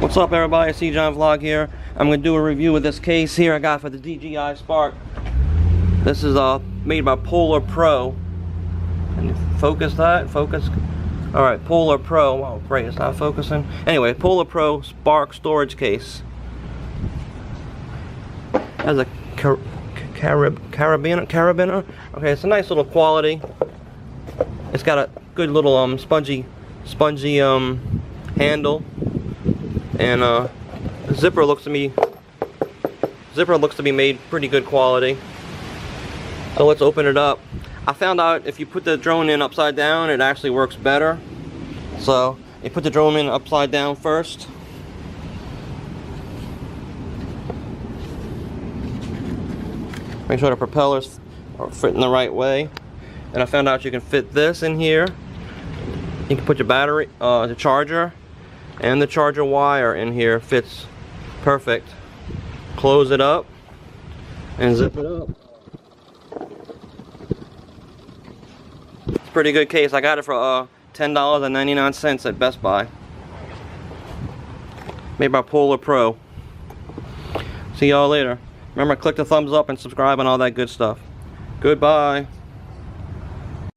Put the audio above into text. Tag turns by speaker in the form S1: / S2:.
S1: What's up, everybody? It's John Vlog here. I'm going to do a review of this case here I got for the DJI Spark. This is made by Polarpro. Can you focus that? Focus. Alright, Polarpro. Oh great, it's not focusing. Anyway, Polarpro Spark storage case. Has a carabiner. Okay, it's a nice little quality. It's got a good little spongy handle. And the zipper looks to be made pretty good quality. So let's open it up. I found out if you put the drone in upside down, it actually works better. So you put the drone in upside down first. Make sure the propellers are fitting the right way. And I found out you can fit this in here. You can put your battery, the charger, and the charger wire in here. Fits perfect. Close it up and zip it up. It's a pretty good case. I got it for $10.99 at Best Buy. Made by Polarpro. See y'all later. Remember, click the thumbs up and subscribe and all that good stuff. Goodbye.